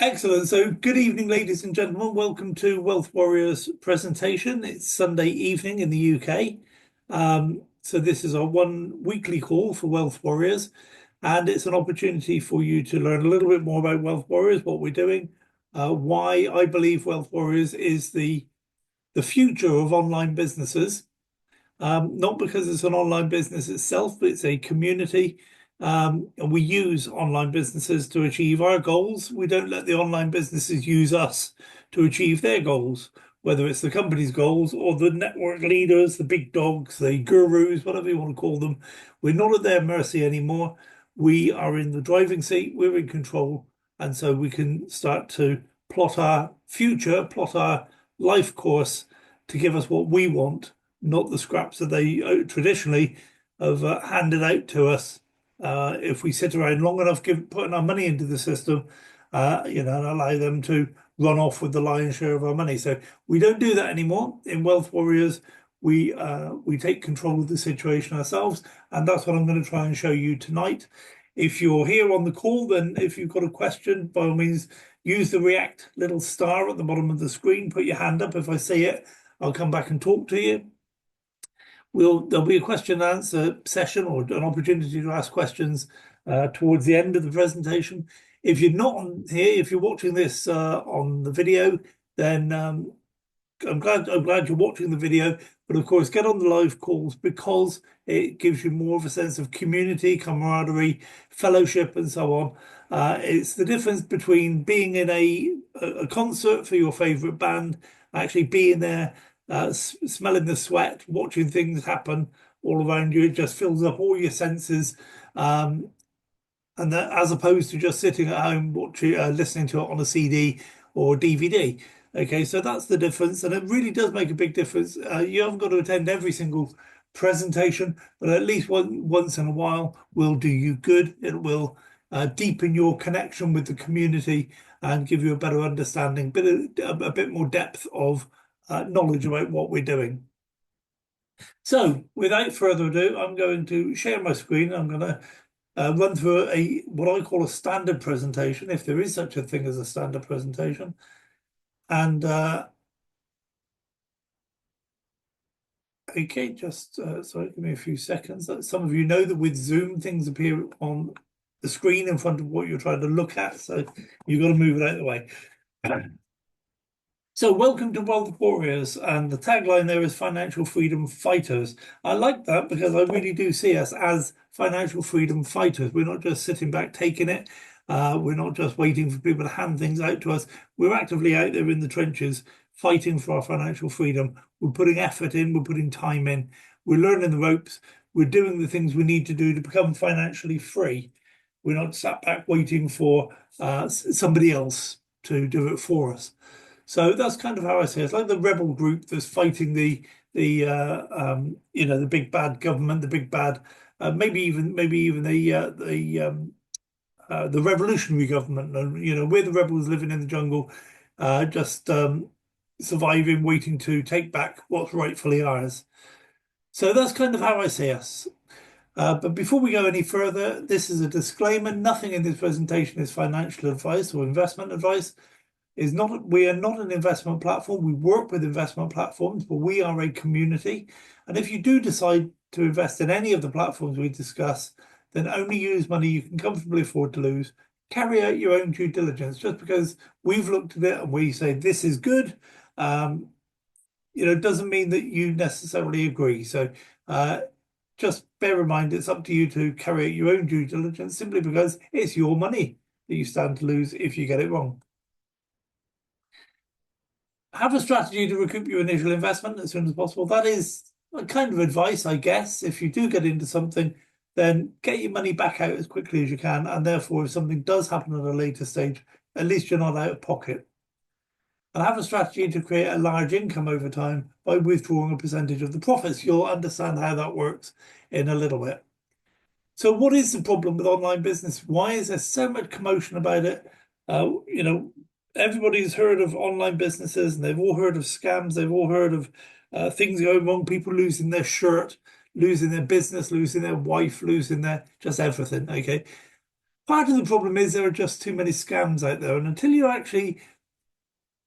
Excellent. So good evening, ladies and gentlemen. Welcome to Wealth Warriors presentation. It's Sunday evening in the UK. So this is our one weekly call for Wealth Warriors, and it's an opportunity for you to learn a little bit more about Wealth Warriors, what we're doing, why I believe Wealth Warriors is the future of online businesses. Not because it's an online business itself, but it's a community. And we use online businesses to achieve our goals. We don't let the online businesses use us to achieve their goals, whether it's the company's goals or the network leaders, the big dogs, the gurus, whatever you want to call them. We're not at their mercy anymore. We are in the driving seat, we're in control. And so we can start to plot our future, plot our life course to give us what we want, not the scraps that they traditionally have handed out to us. If we sit around long enough, putting our money into the system, and allow them to run off with the lion's share of our money. So we don't do that anymore. In Wealth Warriors, we take control of the situation ourselves, and that's what I'm going to try and show you tonight. If you're here on the call, then if you've got a question, by all means, use the React little star at the bottom of the screen. Put your hand up. If I see it, I'll come back and talk to you. There'll be a question and answer session or an opportunity to ask questions towards the end of the presentation. If you're not on here, if you're watching this on the video, then I'm glad you're watching the video. But of course, get on the live calls because it gives you more of a sense of community, camaraderie, fellowship, and so on. It's the difference between being in a concert for your favorite band, actually being there, smelling the sweat, watching things happen all around you. It just fills up all your senses. And that, as opposed to just sitting at home watching, listening to it on a CD or DVD. Okay, so that's the difference, and it really does make a big difference. You haven't got to attend every single presentation, but at least once in a while will do you good. It will deepen your connection with the community and give you a better understanding, a bit more depth of knowledge about what we're doing. So, without further ado, I'm going to share my screen. I'm going to run through what I call a standard presentation, if there is such a thing as a standard presentation. And okay, just sorry, give me a few seconds. Some of you know that with Zoom, things appear on the screen in front of what you're trying to look at, so you've got to move it out of the way. So welcome to Wealth Warriors, and the tagline there is financial freedom fighters. I like that because I really do see us as financial freedom fighters. We're not just sitting back taking it. We're not just waiting for people to hand things out to us. We're actively out there in the trenches fighting for our financial freedom. We're putting effort in, we're putting time in, we're learning the ropes, we're doing the things we need to do to become financially free. We're not sat back waiting for somebody else to do it for us. So that's kind of how I see it. It's like the rebel group that's fighting the big bad government, the big bad, maybe even the revolutionary government. We're the rebels living in the jungle, just surviving, waiting to take back what's rightfully ours. So that's kind of how I see us. But before we go any further, this is a disclaimer. Nothing in this presentation is financial advice or investment advice. We are not an investment platform. We work with investment platforms, but we are a community. And if you do decide to invest in any of the platforms we discuss, then only use money you can comfortably afford to lose. Carry out your own due diligence. Just because we've looked at it and we say this is good, doesn't mean that you necessarily agree. So just bear in mind it's up to you to carry out your own due diligence simply because it's your money that you stand to lose if you get it wrong. Have a strategy to recoup your initial investment as soon as possible. That is a kind of advice, I guess. If you do get into something, then get your money back out as quickly as you can. And therefore, if something does happen at a later stage, at least you're not out of pocket. And have a strategy to create a large income over time by withdrawing a percentage of the profits. You'll understand how that works in a little bit. So what is the problem with online business? Why is there so much commotion about it? Everybody's heard of online businesses and they've all heard of scams. They've all heard of things going wrong, people losing their shirt, losing their business, losing their wife, losing just everything. Okay. Part of the problem is there are just too many scams out there, and until you actually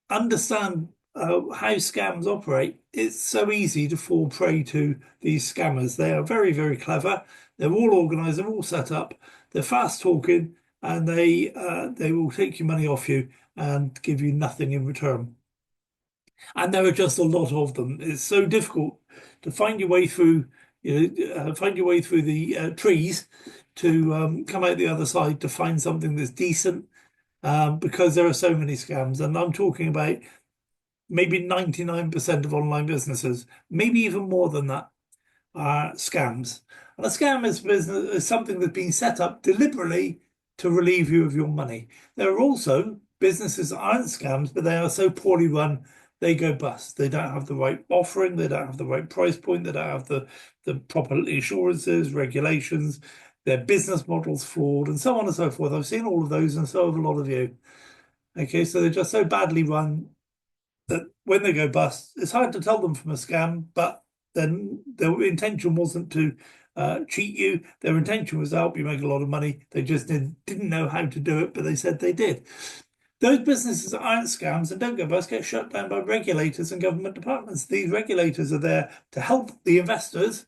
understand how scams operate, it's so easy to fall prey to these scammers. They are very, very clever. They're all organized, they're all set up, they're fast talking, and they will take your money off you and give you nothing in return. And there are just a lot of them. It's so difficult to find your way through, find your way through the trees to come out the other side to find something that's decent, because there are so many scams. And I'm talking about maybe 99% of online businesses, maybe even more than that, are scams. And a scam is something that's been set up deliberately to relieve you of your money. There are also businesses that aren't scams, but they are so poorly run, they go bust. They don't have the right offering, they don't have the right price point, they don't have the proper insurances, regulations, their business model's flawed, and so on and so forth. I've seen all of those, and so have a lot of you. Okay, so they're just so badly run that when they go bust, it's hard to tell them from a scam, but then their intention wasn't to cheat you. Their intention was to help you make a lot of money. They just didn't know how to do it, but they said they did. Those businesses that aren't scams and don't go bust get shut down by regulators and government departments. These regulators are there to help the investors.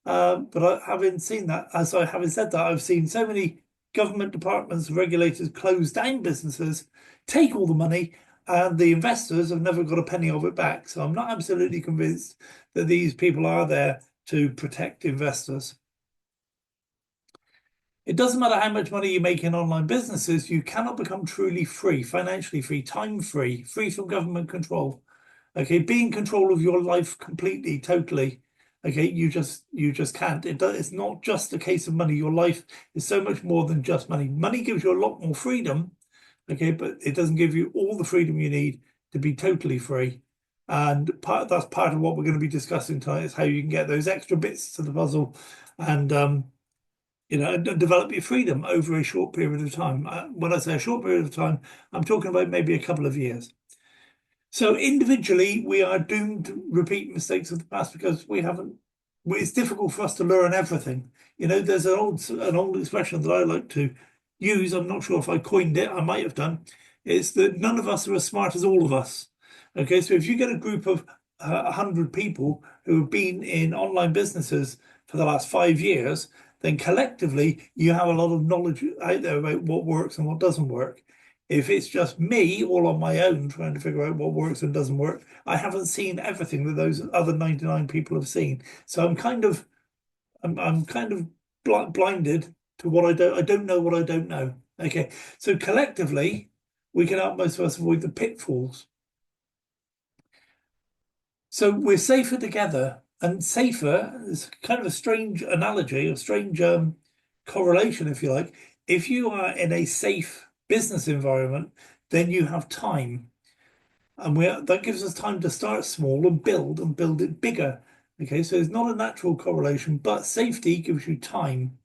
But having seen that, having said that, I've seen so many government departments and regulators close down businesses, take all the money, and the investors have never got a penny of it back. So I'm not absolutely convinced that these people are there to protect investors. It doesn't matter how much money you make in online businesses, you cannot become truly free, financially free, time free, free from government control. Okay, be in control of your life completely, totally. Okay, you just can't. It's not just a case of money. Your life is so much more than just money. Money gives you a lot more freedom, okay, but it doesn't give you all the freedom you need to be totally free. And that's part of what we're going to be discussing tonight, is how you can get those extra bits to the puzzle and develop your freedom over a short period of time. When I say a short period of time, I'm talking about maybe a couple of years. So individually, we are doomed to repeat mistakes of the past because it's difficult for us to learn everything. There's an old expression that I like to use. I'm not sure if I coined it, I might have done. It's that none of us are as smart as all of us. Okay, so if you get a group of 100 people who have been in online businesses for the last 5 years, then collectively you have a lot of knowledge out there about what works and what doesn't work. If it's just me all on my own trying to figure out what works and doesn't work, I haven't seen everything that those other 99 people have seen. So I'm kind of blinded to what I don't know what I don't know. Okay, so collectively we can help most of us avoid the pitfalls. So we're safer together, and safer is kind of a strange analogy, a strange correlation, if you like. If you are in a safe business environment, then you have time, and that gives us time to start small and build it bigger. Okay, so it's not a natural correlation, but safety gives you time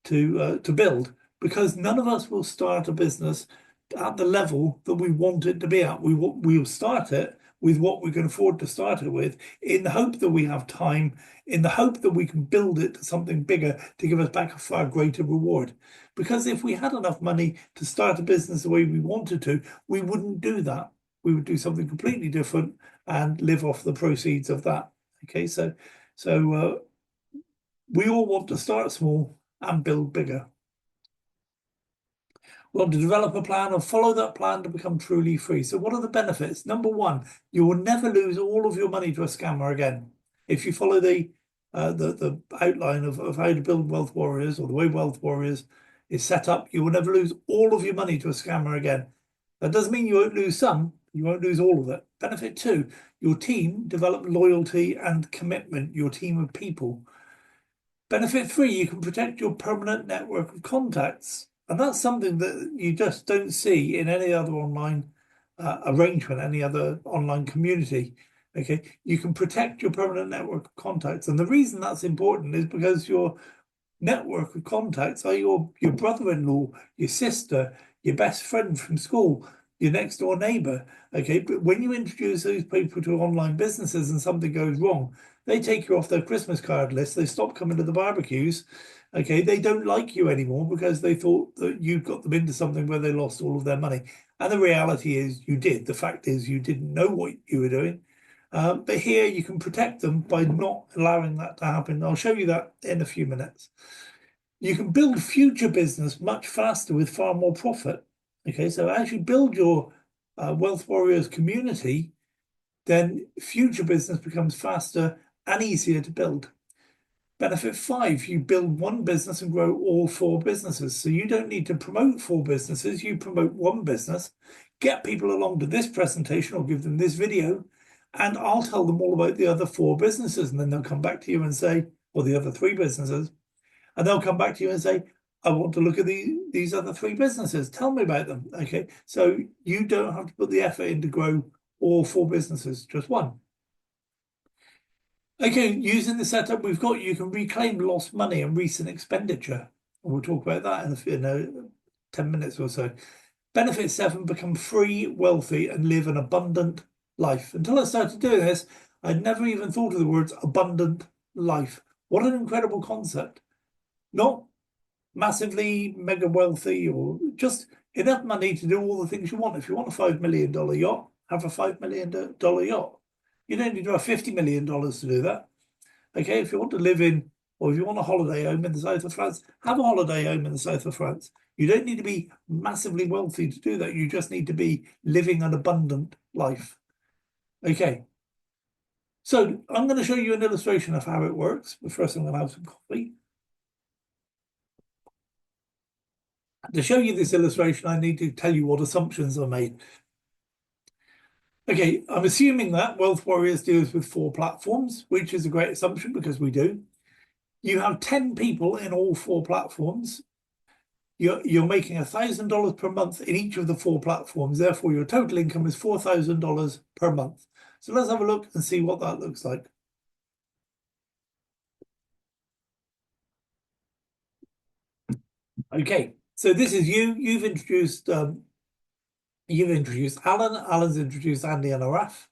to build, because none of us will start a business at the level that we want it to be at. We'll start it with what we can afford to start it with, in the hope that we have time, in the hope that we can build it to something bigger to give us back a far greater reward. Because if we had enough money to start a business the way we wanted to, we wouldn't do that. We would do something completely different and live off the proceeds of that. Okay, so we all want to start small and build bigger. We want to develop a plan and follow that plan to become truly free. So what are the benefits? Number one, you will never lose all of your money to a scammer again. If you follow the outline of how to build Wealth Warriors, or the way Wealth Warriors is set up, you will never lose all of your money to a scammer again. That doesn't mean you won't lose some, you won't lose all of it. Benefit two, your team develop loyalty and commitment, your team of people. Benefit three, you can protect your permanent network of contacts. And that's something that you just don't see in any other online arrangement, any other online community. Okay, you can protect your permanent network of contacts. And the reason that's important is because your network of contacts are your brother-in-law, your sister, your best friend from school, your next door neighbor. Okay, but when you introduce those people to online businesses and something goes wrong, they take you off their Christmas card list, they stop coming to the barbecues, Okay, they don't like you anymore because they thought that you got them into something where they lost all of their money. And the reality is you did. The fact is you didn't know what you were doing. But here you can protect them by not allowing that to happen. I'll show you that in a few minutes. You can build future business much faster with far more profit. Okay, so as you build your Wealth Warriors community, then future business becomes faster and easier to build. Benefit 5, you build one business and grow all 4 businesses. So you don't need to promote 4 businesses, you promote one business, get people along to this presentation or give them this video, and I'll tell them all about the other 4 businesses. And then they'll come back to you and say, or the other 3 businesses, and they'll come back to you and say, I want to look at these other 3 businesses. Tell me about them. Okay, so you don't have to put the effort in to grow all 4 businesses, just one. Okay, using the setup we've got, you can reclaim lost money and recent expenditure. We'll talk about that in 10 minutes or so. Benefit 7, become free, wealthy, and live an abundant life. Until I started doing this, I'd never even thought of the words abundant life. What an incredible concept. Not massively mega wealthy or just enough money to do all the things you want. If you want a $5 million yacht, have a $5 million yacht. You don't need to have $50 million to do that. Okay, if you want to live in, or if you want a holiday home in the south of France, have a holiday home in the south of France. You don't need to be massively wealthy to do that. You just need to be living an abundant life. Okay, so I'm going to show you an illustration of how it works. But first, I'm going to have some coffee. To show you this illustration, I need to tell you what assumptions are made. Okay, I'm assuming that Wealth Warriors deals with 4 platforms, which is a great assumption because we do. You have 10 people in all 4 platforms. You're making $1,000 per month in each of the 4 platforms. Therefore, your total income is $4,000 per month. So let's have a look and see what that looks like. Okay, so this is you. You've introduced Alan. Alan's introduced Andy and Araf.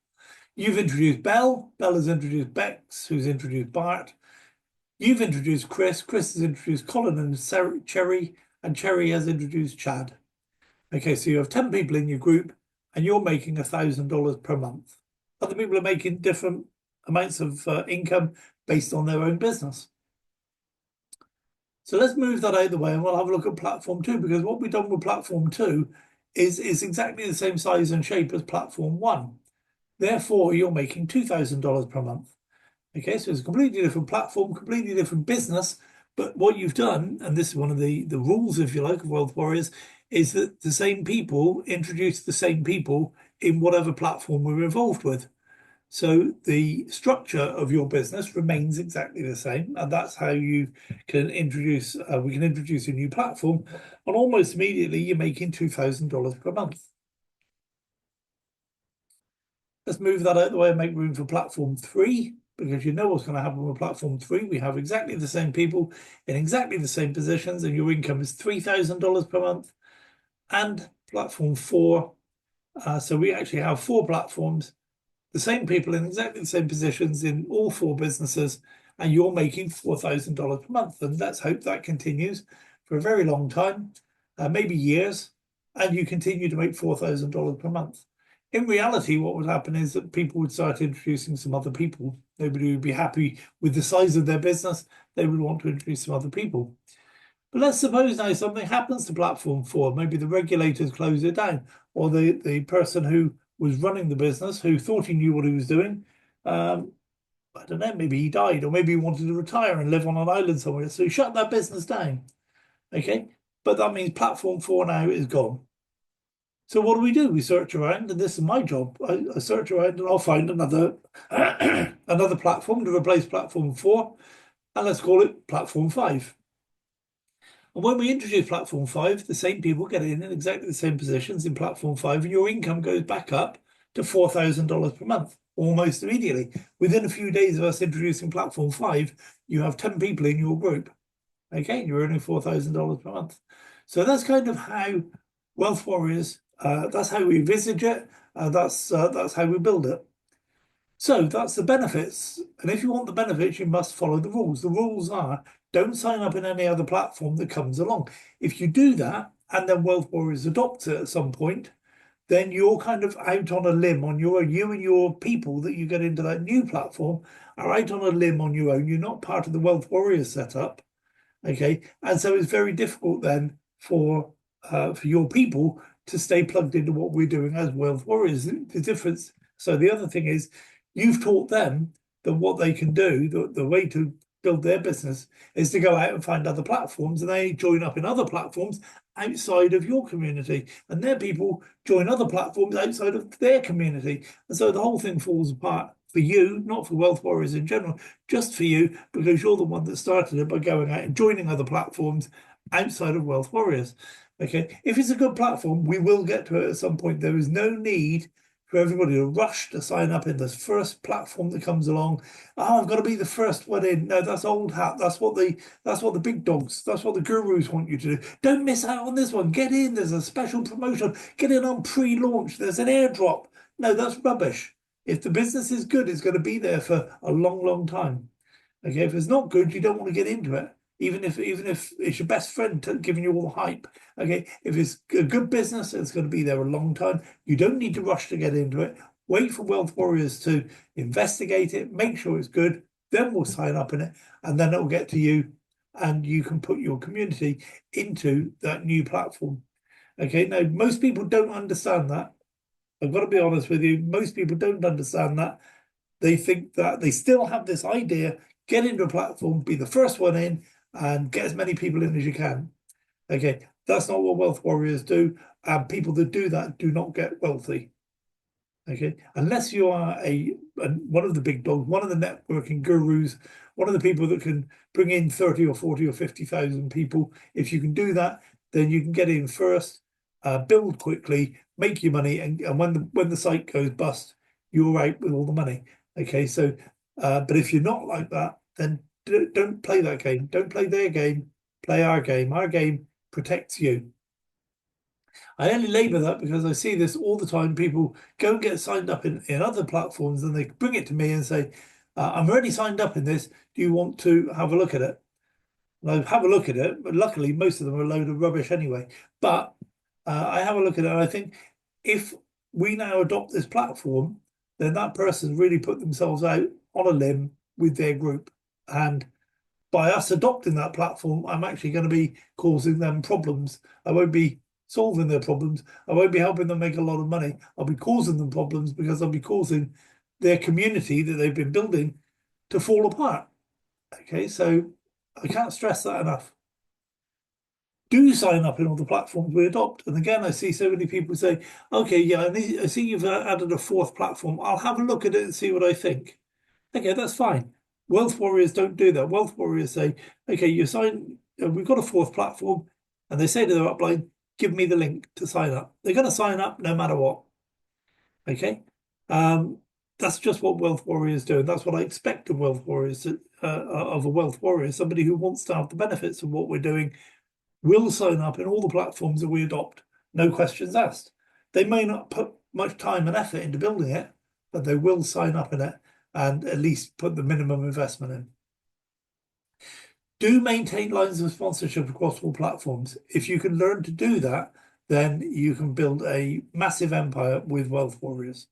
You've introduced Belle. Belle has introduced Bex, who's introduced Bart. You've introduced Chris. Chris has introduced Colin and Cherry, and Cherry has introduced Chad. Okay, so you have 10 people in your group, and you're making $1,000 per month. Other people are making different amounts of income based on their own business. So let's move that out of the way, and we'll have a look at platform 2, because what we've done with platform 2 is exactly the same size and shape as platform 1. Therefore, you're making $2,000 per month. Okay, so it's a completely different platform, completely different business. But what you've done, and this is one of the rules, if you like, of Wealth Warriors, is that the same people introduce the same people in whatever platform we're involved with. So the structure of your business remains exactly the same, and that's how you can introduce. We can introduce a new platform, and almost immediately you're making $2,000 per month. Let's move that out of the way and make room for platform 3, because you know what's going to happen with platform 3. We have exactly the same people in exactly the same positions, and your income is $3,000 per month. And platform 4, so we actually have 4 platforms, the same people in exactly the same positions in all 4 businesses, and you're making $4,000 per month. And let's hope that continues for a very long time, maybe years, and you continue to make $4,000 per month. In reality, what would happen is that people would start introducing some other people. Nobody would be happy with the size of their business. They would want to introduce some other people. But let's suppose now something happens to platform 4. Maybe the regulators close it down, or the person who was running the business, who thought he knew what he was doing, I don't know, maybe he died, or maybe he wanted to retire and live on an island somewhere. So he shut that business down. Okay, but that means platform 4 now is gone. So what do? We search around, and this is my job. I search around and I'll find another another platform to replace platform 4, and let's call it platform 5. And when we introduce platform 5, the same people get in exactly the same positions in platform 5, and your income goes back up to $4,000 per month almost immediately. Within a few days of us introducing platform 5, you have 10 people in your group. Okay, you're earning $4,000 per month. So that's kind of how Wealth Warriors, that's how we envisage it. That's how we build it. So that's the benefits. And if you want the benefits, you must follow the rules. The rules are don't sign up in any other platform that comes along. If you do that, and then Wealth Warriors adopts it at some point, then you're kind of out on a limb on your own. You and your people that you get into that new platform are out on a limb on your own. You're not part of the Wealth Warriors setup. Okay. And so it's very difficult then for your people to stay plugged into what we're doing as Wealth Warriors. The difference. So the other thing is you've taught them that what they can do, the way to build their business is to go out and find other platforms, and they join up in other platforms outside of your community, and their people join other platforms outside of their community. And so the whole thing falls apart for you, not for Wealth Warriors in general, just for you, because you're the one that started it by going out and joining other platforms outside of Wealth Warriors. Okay, if it's a good platform, we will get to it at some point. There is no need for everybody to rush to sign up in this first platform that comes along. Oh, I've got to be the first one in. No, that's old hat. That's what the big dogs, that's what the gurus want you to do. Don't miss out on this one. Get in. There's a special promotion. Get in on pre-launch. There's an airdrop. No, that's rubbish. If the business is good, it's going to be there for a long, long time. Okay, if it's not good, you don't want to get into it. Even if it's your best friend giving you all the hype. Okay, if it's a good business, it's going to be there a long time. You don't need to rush to get into it. Wait for Wealth Warriors to investigate it, make sure it's good, then we'll sign up in it, and then it'll get to you, and you can put your community into that new platform. Okay, now most people don't understand that. I've got to be honest with you, most people don't understand that. They think that they still have this idea, get into a platform, be the first one in, and get as many people in as you can. Okay, that's not what Wealth Warriors do. And people that do that do not get wealthy. Okay, unless you are one of the big dogs, one of the networking gurus, one of the people that can bring in 30 or 40 or 50,000 people. If you can do that, then you can get in first, build quickly, make your money, and when the site goes bust, you're out with all the money. Okay, so but if you're not like that, then don't play that game. Don't play their game. Play our game. Our game protects you. I only labour that because I see this all the time. People go and get signed up in other platforms, and they bring it to me and say, I'm already signed up in this. Do you want to have a look at it? And I have a look at it, but luckily most of them are a load of rubbish anyway. But I have a look at it, and I think if we now adopt this platform, then that person really put themselves out on a limb with their group. And by us adopting that platform, I'm actually going to be causing them problems. I won't be solving their problems. I won't be helping them make a lot of money. I'll be causing them problems because I'll be causing their community that they've been building to fall apart. Okay, so I can't stress that enough. Do sign up in all the platforms we adopt. And again, I see so many people say, okay, yeah, I see you've added a fourth platform. I'll have a look at it and see what I think. Okay, that's fine. Wealth Warriors don't do that. Wealth Warriors say, okay, we've got a fourth platform, and they say to their upline, give me the link to sign up. They're going to sign up no matter what. Okay. That's just what Wealth Warriors do. And that's what I expect of Wealth Warriors, of a Wealth Warrior, somebody who wants to have the benefits of what we're doing will sign up in all the platforms that we adopt, no questions asked. They may not put much time and effort into building it, but they will sign up in it and at least put the minimum investment in. Do maintain lines of sponsorship across all platforms. If you can learn to do that, then you can build a massive empire with Wealth Warriors.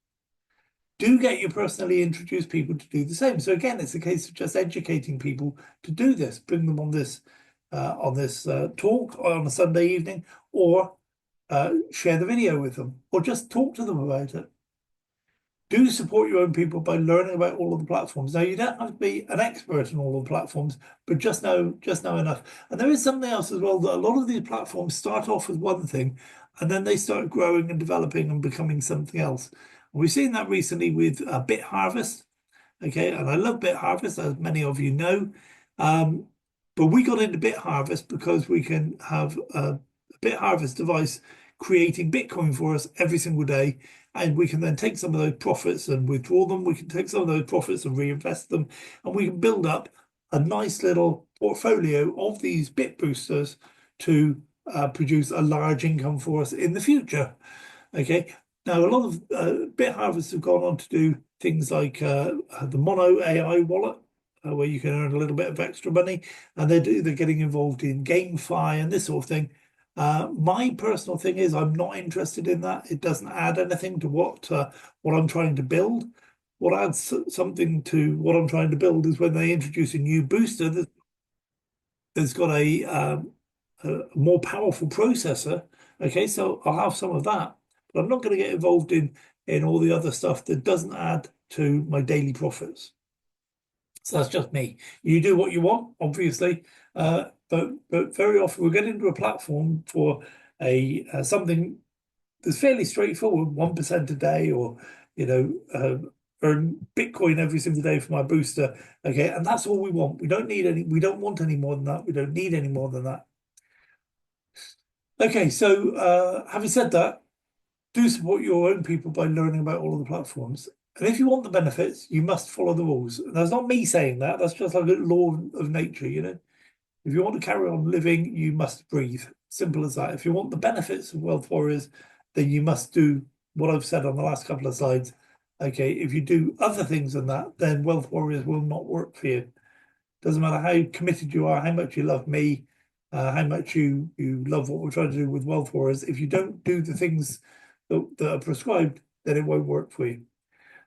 Do get your personally introduced people to do the same. So again, it's a case of just educating people to do this. Bring them on this talk on a Sunday evening, or share the video with them, or just talk to them about it. Do support your own people by learning about all of the platforms. Now, you don't have to be an expert in all of the platforms, but just know enough. And there is something else as well, that a lot of these platforms start off with one thing, and then they start growing and developing and becoming something else. And we've seen that recently with BitHarvest. Okay, and I love BitHarvest, as many of you know. But we got into BitHarvest because we can have a BitHarvest device creating Bitcoin for us every single day. And we can then take some of those profits and withdraw them. We can take some of those profits and reinvest them. And we can build up a nice little portfolio of these bit boosters to produce a large income for us in the future. Okay. Now, a lot of BitHarvest have gone on to do things like the Mono AI wallet, where you can earn a little bit of extra money, and they're getting involved in GameFi and this sort of thing. My personal thing is I'm not interested in that. It doesn't add anything to what I'm trying to build. What adds something to what I'm trying to build is when they introduce a new booster that's got a more powerful processor. Okay, so I'll have some of that, but I'm not going to get involved in all the other stuff that doesn't add to my daily profits. So that's just me. You do what you want, obviously, but very often we'll get into a platform for a something that's fairly straightforward, 1% a day, or earn Bitcoin every single day for my booster. Okay, and that's all we want. We don't want any more than that. We don't need any more than that. Okay, so having said that, do support your own people by learning about all of the platforms. And if you want the benefits, you must follow the rules. And that's not me saying that. That's just like a law of nature, you know. If you want to carry on living, you must breathe. Simple as that. If you want the benefits of Wealth Warriors, then you must do what I've said on the last couple of slides. Okay, if you do other things than that, then Wealth Warriors will not work for you. Doesn't matter how committed you are, how much you love me, how much you love what we're trying to do with Wealth Warriors. If you don't do the things that are prescribed, then it won't work for you.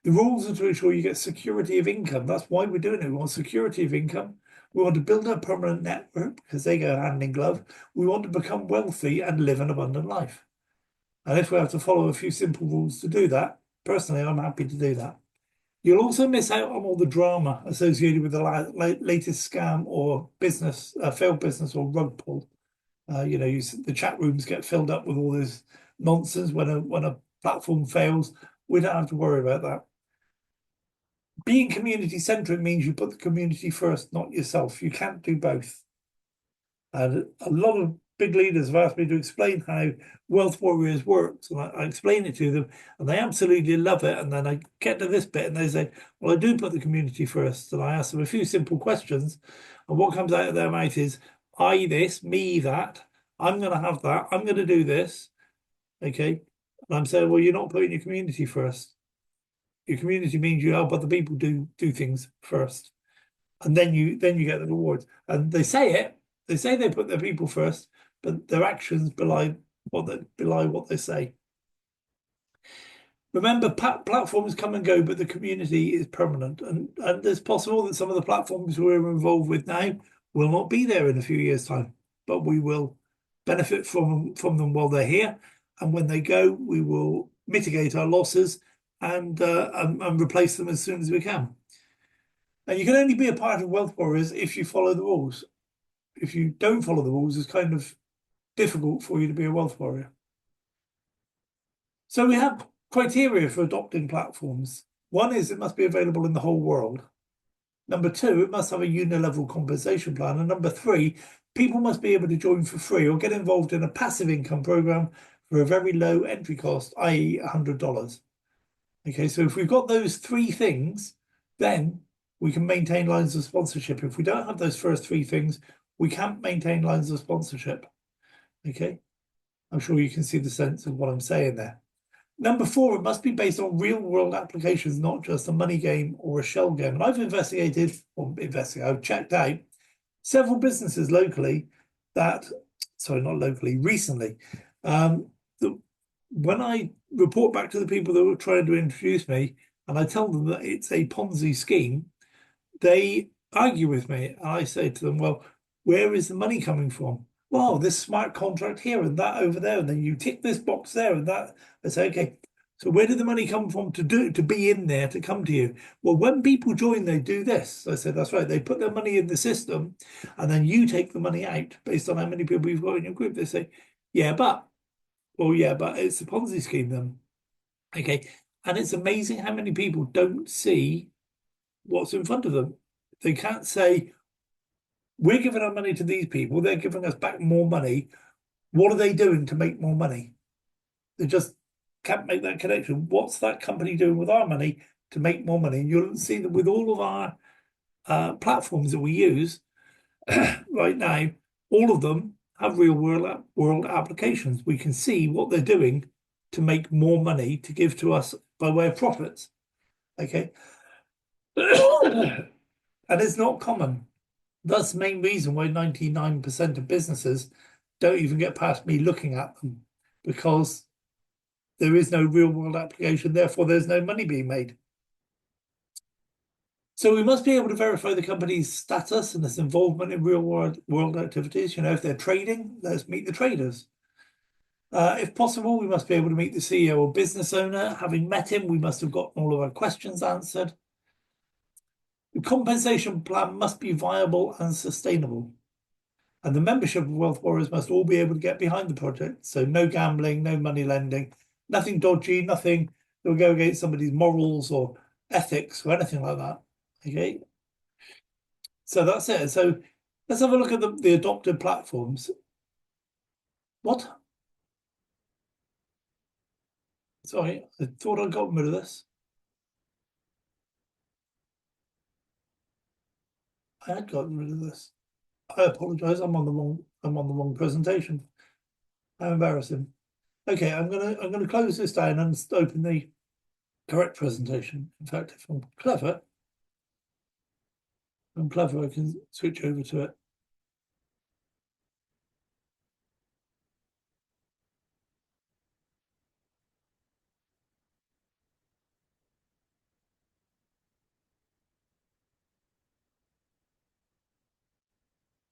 The rules are to ensure you get security of income. That's why we're doing it. We want security of income. We want to build a permanent network because they go hand in glove. We want to become wealthy and live an abundant life. And if we have to follow a few simple rules to do that, personally, I'm happy to do that. You'll also miss out on all the drama associated with the latest scam or business, failed business or rug pull. The chat rooms get filled up with all this nonsense when a platform fails. We don't have to worry about that. Being community centric means you put the community first, not yourself. You can't do both. And a lot of big leaders have asked me to explain how Wealth Warriors works, and I explain it to them, and they absolutely love it. And then I get to this bit, and they say, "Well, I do put the community first." And I ask them a few simple questions, and what comes out of their mouth is, "I this, me that. I'm going to have that. I'm going to do this." Okay, and I'm saying, "Well, you're not putting your community first. Your community means you help other people do things first, and then you get the rewards." And they say they put their people first, but their actions belie what they say. Remember, platforms come and go, but the community is permanent, and it's possible that some of the platforms we're involved with now will not be there in a few years' time, but we will benefit from them while they're here, and when they go, we will mitigate our losses and replace them as soon as we can. And you can only be a part of Wealth Warriors if you follow the rules. If you don't follow the rules, it's kind of difficult for you to be a Wealth Warrior. So we have criteria for adopting platforms. One is it must be available in the whole world. Number two, it must have a unilevel compensation plan. And number three, people must be able to join for free or get involved in a passive income program for a very low entry cost, i.e. $100. Okay, so if we've got those three things, then we can maintain lines of sponsorship. If we don't have those first three things, we can't maintain lines of sponsorship. Okay, I'm sure you can see the sense of what I'm saying there. Number four, it must be based on real world applications, not just a money game or a shell game. And I've checked out several businesses locally recently. When I report back to the people that were trying to introduce me and I tell them that it's a Ponzi scheme, they argue with me. And I say to them, well, where is the money coming from? Well, this smart contract here and that over there, and then you tick this box there and that. I say, okay, so where did the money come from to be in there to come to you? Well, when people join, they do this. I said, that's right. They put their money in the system, and then you take the money out based on how many people you've got in your group. They say, yeah, but it's a Ponzi scheme then. Okay, and it's amazing how many people don't see what's in front of them. They can't say, we're giving our money to these people, they're giving us back more money. What are they doing to make more money? They just can't make that connection. What's that company doing with our money to make more money? And you'll see that with all of our platforms that we use right now, all of them have real world applications. We can see what they're doing to make more money to give to us by way of profits. Okay. And it's not common. That's the main reason why 99% of businesses don't even get past me looking at them, because there is no real world application, therefore there's no money being made. So we must be able to verify the company's status and its involvement in real world activities. You know, if they're trading, let's meet the traders. If possible, we must be able to meet the CEO or business owner. Having met him, we must have gotten all of our questions answered. The compensation plan must be viable and sustainable. And the membership of Wealth Warriors must all be able to get behind the project. So no gambling, no money lending, nothing dodgy, nothing that will go against somebody's morals or ethics or anything like that. Okay. So that's it. So let's have a look at the adopted platforms. What? Sorry, I thought I'd gotten rid of this. I had gotten rid of this. I apologize. I'm on the wrong presentation. How embarrassing. Okay, I'm gonna close this down and open the correct presentation. In fact, if I'm clever, I can switch over to it.